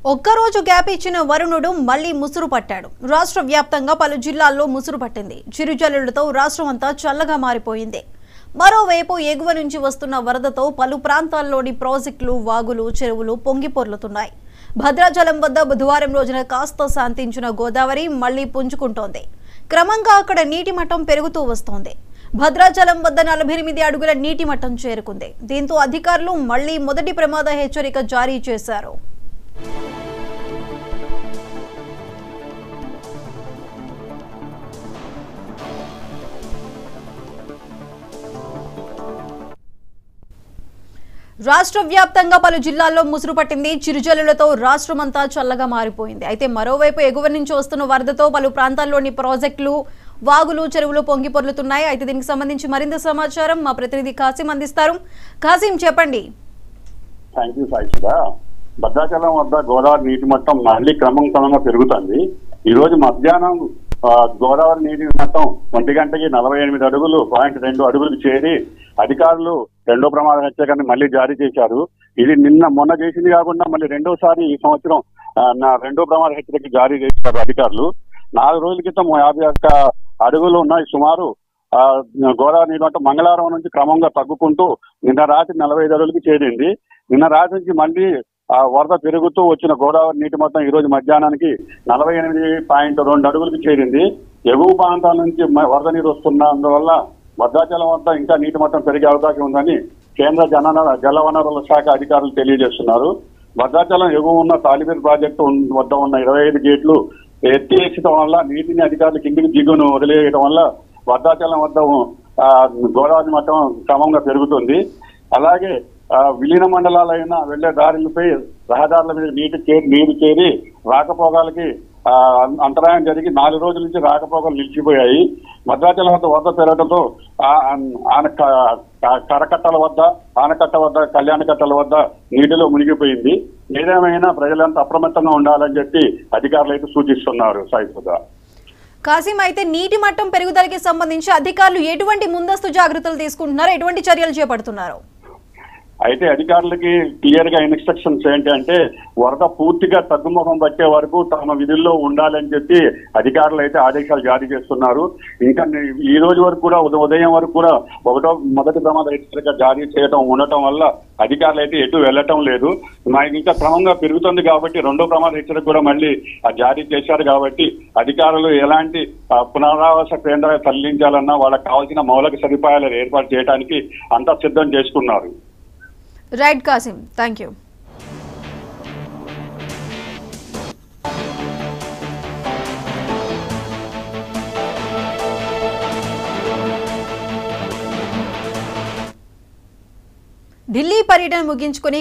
ఒక్కరోజు గ్యాప్ ఇచ్చిన వరుణుడు మళ్లీ ముసురు పట్టాడు. రాష్ట్ర వ్యాప్తంగా పలు జిల్లాల్లో ముసురు పట్టింది. చిరుజల్లులతో రాష్ట్రమంతా చల్లగా మారిపోయింది. మరోవైపు ఎగువ నుంచి వస్తున్న వరదతో పలు ప్రాంతాల్లోని ప్రాజెక్టులు, వాగులు, చెరువులు పొంగిపొర్లుతున్నాయి. భద్రాచలం వద్ద బుధవారం రోజున కాస్త శాంతించిన గోదావరి మళ్లీ పుంజుకుంటోంది. క్రమంగా అక్కడ నీటి మట్టం పెరుగుతూ వస్తోంది. భద్రాచలం వద్ద 48 అడుగుల నీటి మట్టం చేరుకుంది. దీంతో అధికారులు మళ్లీ మొదటి ప్రమాద హెచ్చరిక జారీ చేశారు. రాష్ట్ర వ్యాప్తంగా పలు జిల్లాల్లో ముసురు పట్టింది. చిరుజల్లులతో రాష్ట్రమంతా చల్లగా మారిపోయింది. అయితే మరోవైపు ఎగువ నుంచి వస్తున్న వరదతో పలు ప్రాంతాల్లోని ప్రాజెక్టులు, వాగులు, చెరువులు పొంగిపొర్లుతున్నాయి. అయితే దీనికి సంబంధించి మరింత సమాచారం మా ప్రతినిధి కాసిం అందిస్తారు. కాసిం, చెప్పండి. భద్రాచలం వద్ద గోదావరి నీటి మట్టం మళ్లీ క్రమంగా పెరుగుతుంది. ఈ రోజు మధ్యాహ్నం గోదావరి నీటి మట్టం 1 గంటకి 48 అడుగులు 0.2 అడుగులకు చేరి అధికారులు రెండో ప్రమాద హెచ్చరికను మళ్లీ జారీ చేశారు. ఇది మొన్న చేసింది కాకుండా మళ్ళీ రెండోసారి ఈ సంవత్సరం రెండో ప్రమాద హెచ్చరిక జారీ చేశారు అధికారులు. 4 రోజుల క్రితం 51 అడుగులు ఉన్నాయి సుమారు. గోదావరి నీటి మట్టం మంగళవారం నుంచి క్రమంగా తగ్గుకుంటూ నిన్న రాత్రి 45 అడుగులకి చేరింది. నిన్న రాత్రి నుంచి మళ్లీ వరద పెరుగుతూ వచ్చిన గోదావరి నీటి మొత్తం ఈ రోజు మధ్యాహ్నానికి 48.2 అడుగులకు చేరింది. ఎగువ ప్రాంతాల నుంచి వరద నీరు వస్తున్నందువల్ల భద్రాచలం వద్ద ఇంకా నీటి మొత్తం పెరిగే అవకాశం ఉందని కేంద్ర జలవనరుల శాఖ అధికారులు తెలియజేస్తున్నారు. భద్రాచలం ఎగువ ఉన్న తాలిపేరు ప్రాజెక్టు వద్ద ఉన్న 25 గేట్లు ఎత్తేసడం వల్ల నీటిని అధికారులు కిందికి దిగును వదిలేయడం వల్ల భద్రాచలం వద్ద గోదావరి మట్టం క్రమంగా పెరుగుతుంది. అలాగే విలీన మండలాలైన వెళ్లే దారులపై రహదారుల మీద నీరు చేరి రాకపోకలకి అంతరాయం జరిగి 4 రోజుల నుంచి రాకపోకలు నిలిచిపోయాయి. భద్రాచలం వద్ద వరద పెరగడంతో ఆనకట్ట వద్ద కళ్యాణకట్టల వద్ద నీటిలో మునిగిపోయింది. ఏదేమైనా ప్రజలంతా అప్రమత్తంగా ఉండాలని చెప్పి అధికారులు అయితే సూచిస్తున్నారు. సాయిసుధా, కాసిం, అయితే నీటి మట్టం పెరుగుదలకి సంబంధించి అధికారులు ఎటువంటి ముందస్తు జాగ్రత్తలు తీసుకుంటున్నారు, ఎటువంటి చర్యలు చేపడుతున్నారు? అయితే అధికారులకి క్లియర్ గా ఇన్స్ట్రక్షన్స్ ఏంటంటే వరద పూర్తిగా తగ్గుముఖం పట్టే వరకు తమ విధుల్లో ఉండాలని చెప్పి అధికారులు అయితే ఆదేశాలు జారీ చేస్తున్నారు. ఇంకా ఈ రోజు వరకు కూడా ఉదయం వరకు కూడా మొదటి ప్రమాద హెచ్చరిక జారీ చేయడం ఉండటం వల్ల అధికారులు అయితే ఎటు వెళ్లటం లేదు. ఇంకా క్రమంగా పెరుగుతుంది కాబట్టి రెండో ప్రమాద హెచ్చరిక కూడా మళ్ళీ జారీ చేశారు. కాబట్టి అధికారులు ఎలాంటి పునరావాస కేంద్రాలు తరలించాలన్నా వాళ్ళకి కావాల్సిన మౌలిక సదుపాయాలు ఏర్పాటు చేయడానికి అంతా సిద్ధం చేసుకున్నారు. Right Kasim, thank you. Delhi పర్యటన ముగించుకుని